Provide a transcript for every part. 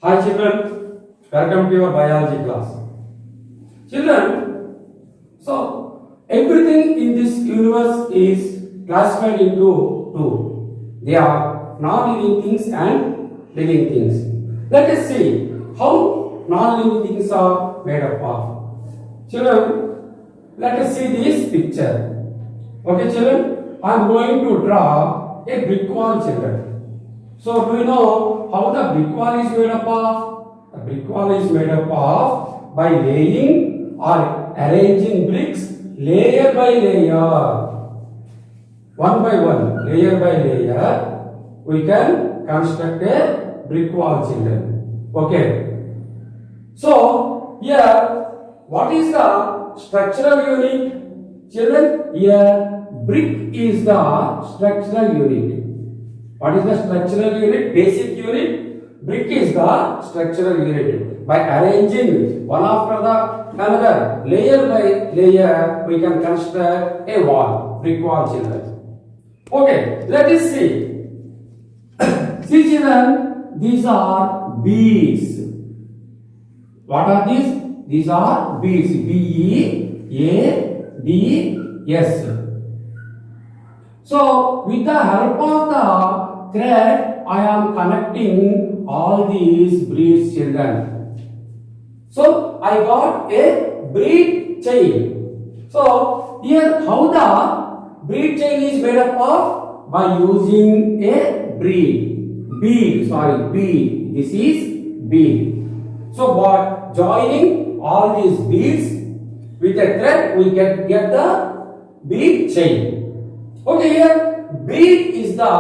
Hi children, welcome to your biology class. Children, so everything in this universe is classified into two. They are non-living things and living things. Let us see how non-living things are made up of. Children, let us see this picture. Okay children, I am going to draw a brick wall children. So do you know how the brick wall is made up of? The brick wall is made up of by laying or arranging bricks layer by layer. One by one, layer by layer, we can construct a brick wall children. Okay. So here, what is the structural unit? Children, here brick is the structural unit. What is the structural unit? Basic unit. Brick is the structural unit. By arranging one after the another, layer by layer, we can construct a wall, brick wall children. Okay, let us see. See children, these are beads. What are these? These are beads. B-E-A-D-S. So, with the help of the thread, I am connecting all these beads children. So, I got a bead chain. So, here how the bead chain is made up of? By using a bead. This is bead. So, by joining all these beads with a thread, we can get the bead chain. Okay, here bead is the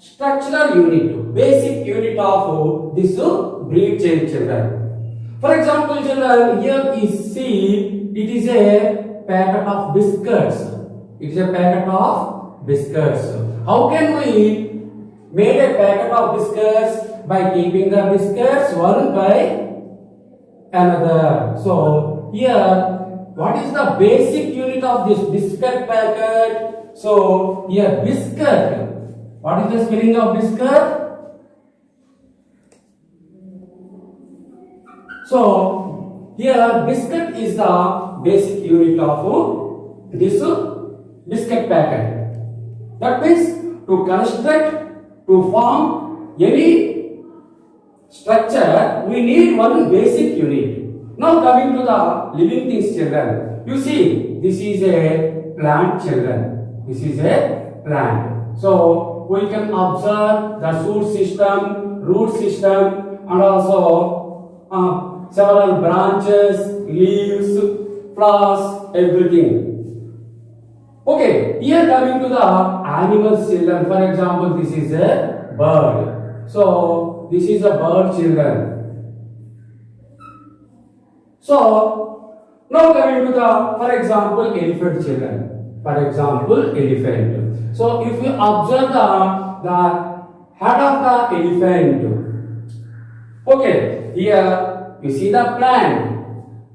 structural unit, basic unit of this bead chain children. For example, children, here is see, it is a packet of biscuits. It is a packet of biscuits. How can we make a packet of biscuits? By keeping the biscuits one by another. So here, what is the basic unit of this biscuit packet? So here biscuit. What is the spelling of biscuit? So here biscuit is the basic unit of this biscuit packet. That means to construct, to form any structure, we need one basic unit. Now coming to the living things children. You see, this is a plant children. This is a plant. So we can observe the shoot system, root system, and also several branches, leaves, flowers, everything. Okay, here coming to the animals children. For example, this is a bird. So this is a bird children. So now coming to the, for example, elephant children. For example, elephant. So if you observe the head of the elephant, okay, here you see the plant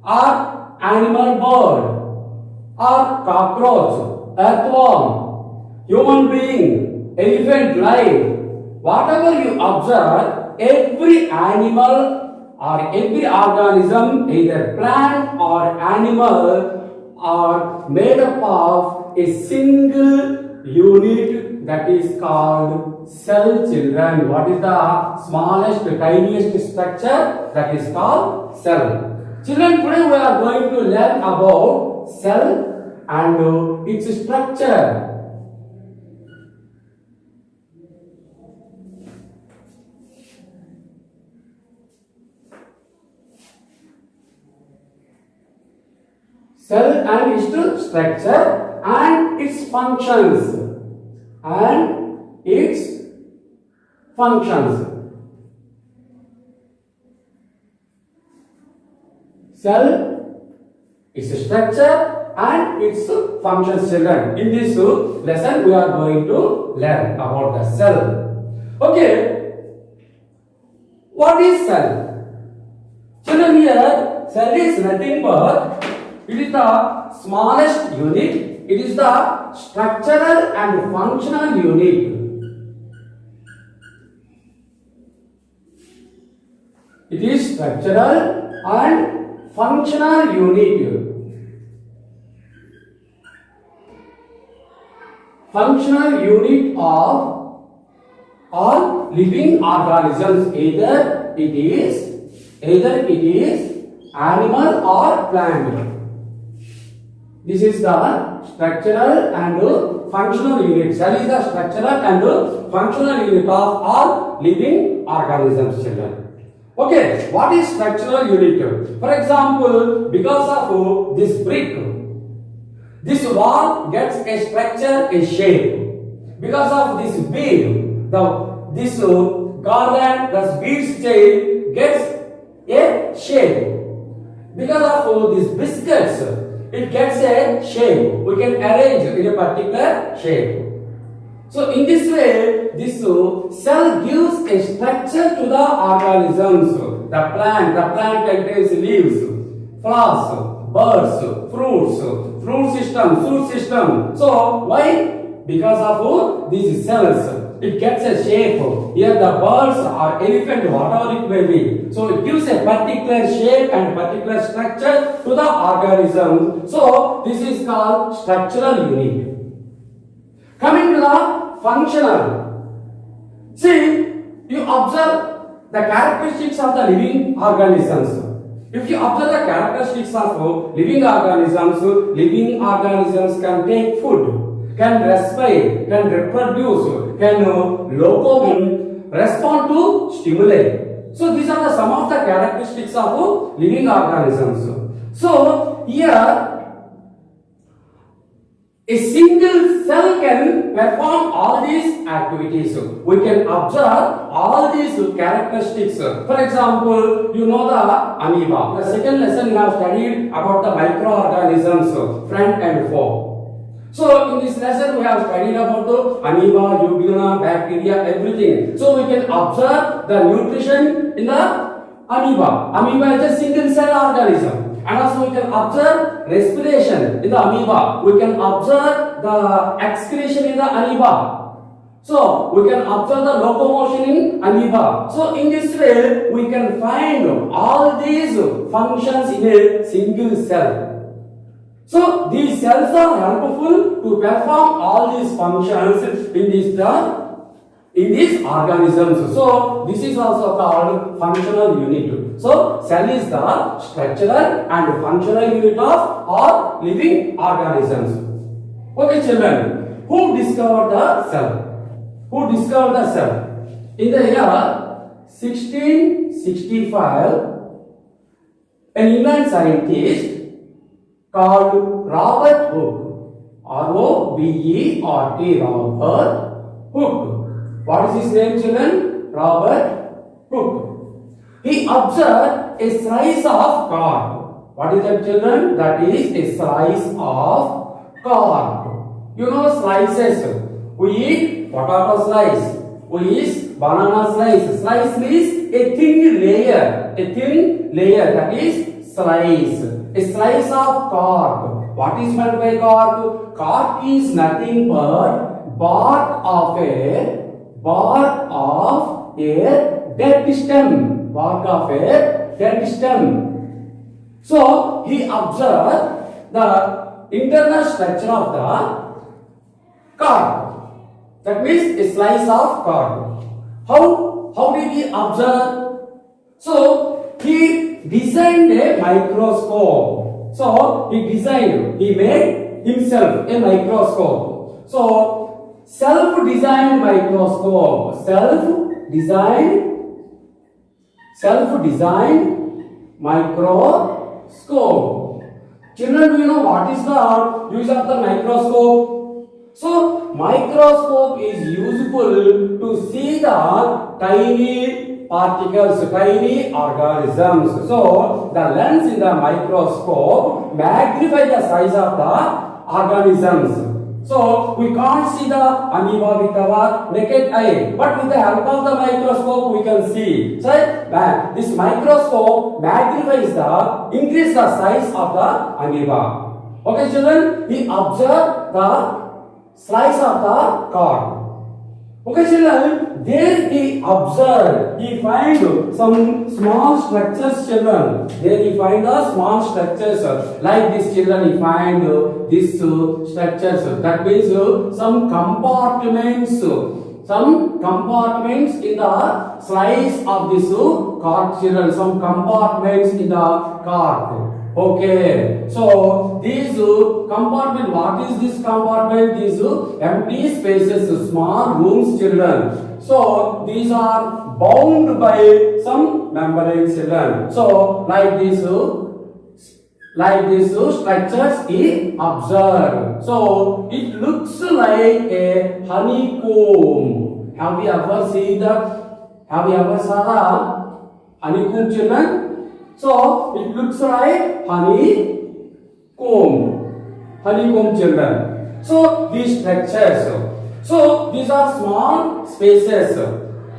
or animal bird or cockroach, earthworm, human being, elephant life. Whatever you observe, every animal or every organism, either plant or animal, are made up of a single unit that is called cell children. What is the smallest, tiniest structure? That is called cell. Children, today we are going to learn about cell and its structure. Cell and its structure and its functions. Cell, its structure and its functions children. In this lesson we are going to learn about the cell. Okay, what is cell? Children, here cell is nothing but it is the smallest unit. It is the structural and functional unit. It is structural and functional unit. Functional unit of all living organisms. Either it is animal or plant. This is the structural and functional unit. Cell is the structural and functional unit of all living organisms, children. Okay, what is structural unit? For example, because of this brick, this wall gets a structure, a shape. Because of this bead, this garland, this bead's chain gets a shape. Because of these biscuits, it gets a shape. We can arrange in a particular shape. So in this way, this cell gives a structure to the organisms. The plant contains leaves, flowers, birds, fruit system. So why? Because of these cells, it gets a shape. Here the birds or elephant, whatever it may be. So it gives a particular shape and particular structure to the organism. So this is called structural unit. Coming to the functional. See, you observe the characteristics of the living organisms. If you observe the characteristics of living organisms can take food, can respire, can reproduce, can locomote, respond to stimuli. So these are some of the characteristics of living organisms. So here a single cell can perform all these activities. We can observe all these characteristics. For example, you know the amoeba. The second lesson we have studied about the microorganisms, front and fore. So in this lesson we have studied about the amoeba, eugenia, bacteria, everything. So we can observe the nutrition in the amoeba. Amoeba is a single cell organism. And also we can observe respiration in the amoeba. We can observe the excretion in the amoeba. So we can observe the locomotion in amoeba. So in this way we can find all these functions in a single cell. So these cells are helpful to perform all these functions in these organisms. So this is also called functional unit. So cell is the structural and functional unit of all living organisms. Okay, children, who discovered the cell? Who discovered the cell? In the year 1665, an England scientist called Robert Hooke, R-O-B-E-R-T, Robert Hooke. What is his name, children? Robert Hooke. He observed a slice of cork. What is that, children? That is a slice of cork. You know slices. We eat potato slice. We eat banana slice. Slice means a thin layer. A thin layer, that is slice. A slice of cork. What is meant by cork? Cork is nothing but bark of a dead stem. Bark of a dead stem. So he observed the internal structure of the cork. That means a slice of cork. How did he observe? So he designed a microscope. So he made himself a microscope. So self-designed microscope. Self-designed microscope. Children, do you know what is the use of the microscope? So, microscope is useful to see the tiny particles, tiny organisms. So, the lens in the microscope magnifies the size of the organisms. So, we can't see the amoeba with our naked eye, but with the help of the microscope we can see. So, this microscope magnifies increase the size of the amoeba. Okay, children, he observed the slice of the cork. Okay, children, there he observed, he find some small structures, children. There he find the small structures. Like this, children, he find these structures. That means some compartments. Some compartments in the slice of this cart, children. Some compartments in the cart. Okay, so these compartment, what is this compartment? These empty spaces, small rooms, children. So these are bound by some membrane, children. So like this structures he observed. So it looks like a honeycomb. Have you ever seen that? Have you ever saw the honeycomb, children? So it looks like honeycomb, children. So these structures, so these are small spaces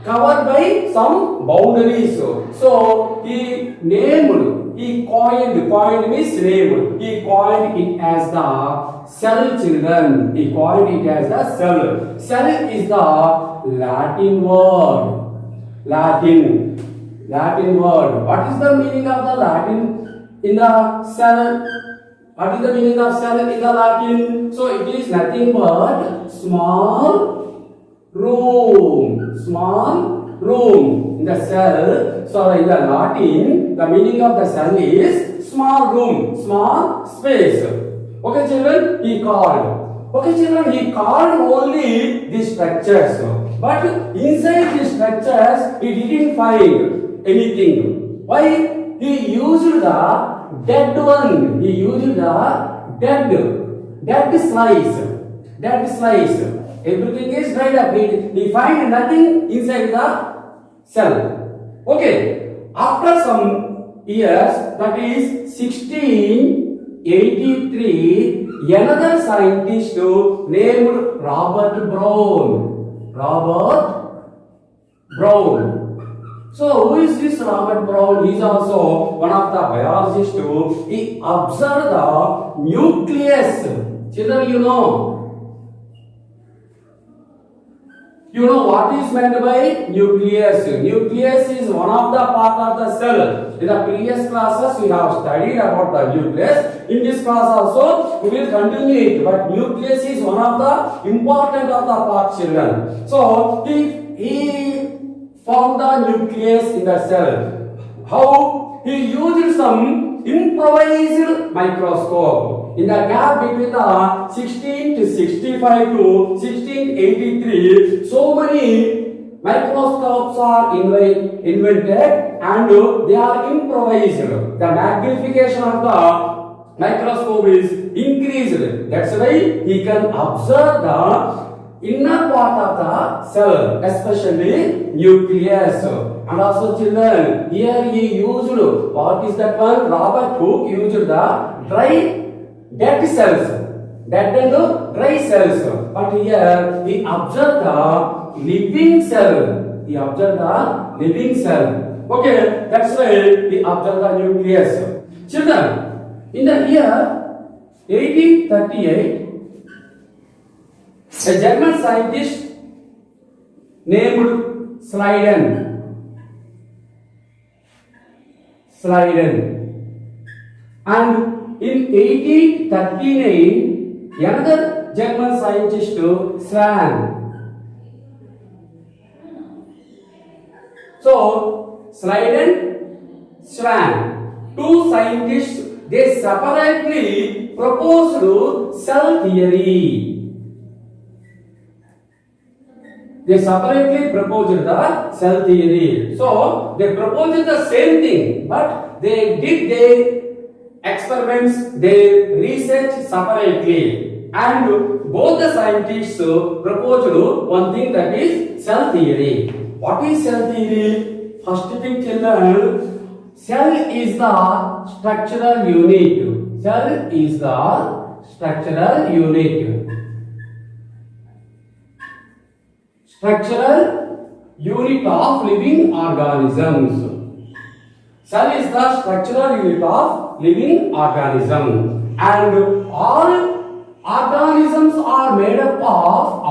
covered by some boundaries. So he named, he coined means named. He coined it as the cell, children. He coined it as the cell. Cell is the Latin word. Latin word. What is the meaning of the Latin in the cell? What is the meaning of cell in the Latin? So it is nothing but small room. Small room in the cell. So in the Latin, the meaning of the cell is small room, small space. Okay, children, he called. Okay, children, he called only these structures. But inside these structures, he didn't find anything. Why? He used the dead one. He used the dead slice. Dead slice. Everything is dried up. He find nothing inside the cell. Okay. After some years, that is 1683, another scientist named Robert Brown. So, who is this Robert Brown? He is also one of the biologists. He observed the nucleus. Children, you know what is meant by nucleus. Nucleus is one of the part of the cell. In the previous classes, we have studied about the nucleus. In this class also, we will continue it. But nucleus is one of the important of the parts, children. So, he found the nucleus in the cell. How? He used some improvised microscope. In the gap between the 1665 to 1683, so many microscopes are invented and they are improvised. The magnification of the microscope is increased. That's why he can observe the inner part of the cell, especially nucleus. And also, children, here he used, what is that one? Robert Hooke used the dead cells, dead and dry cells. But here he observed the living cell. He observed the living cell. Okay, that's why he observed the nucleus. Children, in the year 1838, a German scientist named Schleiden. And in 1839, another German scientist, Schwann. So, Schwann, two scientists, they separately proposed cell theory. They separately proposed the cell theory. So, they proposed the same thing, but they did their experiments, they research separately. And both the scientists proposed one thing, that is cell theory. What is cell theory? First thing, children, cell is the structural unit. Cell is the structural unit. Structural unit of living organisms. Cell is the structural unit of living organism. And all organisms are made up of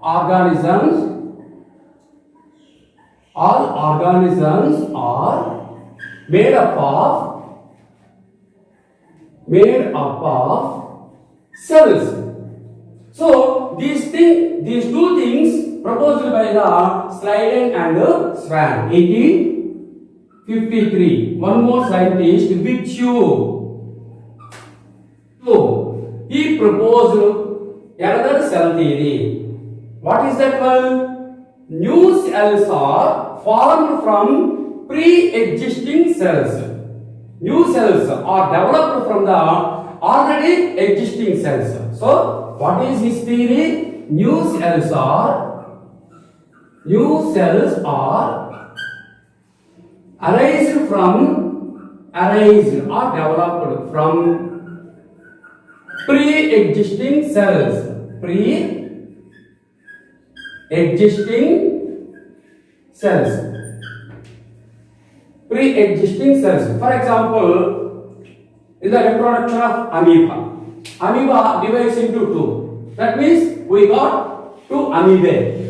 organisms, all organisms are made up of cells. So these two things proposed by the Schleiden and Schwann, 1853. One more scientist, Virchow. So he proposed another cell theory. What is that one? New cells are formed from pre-existing cells. New cells are developed from the already existing cells. So, what is his theory? New cells are arised or developed from pre-existing cells. Pre-existing cells. For example, in the reproduction of amoeba divides into two. That means we got two amoebae.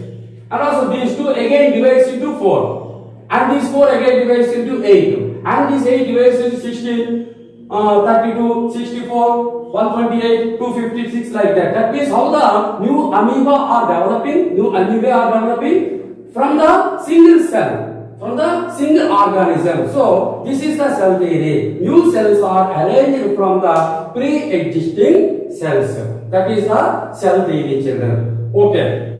And also these two again divides into 4. And these 4 again divides into 8. And this 8 divides into 16, 32, 64, 128, 256 like that. That means how the new amoeba are developing from the single cell. From the single organism. So, this is the cell theory. New cells are arranged from the pre-existing cells. That is the cell theory, children. Okay.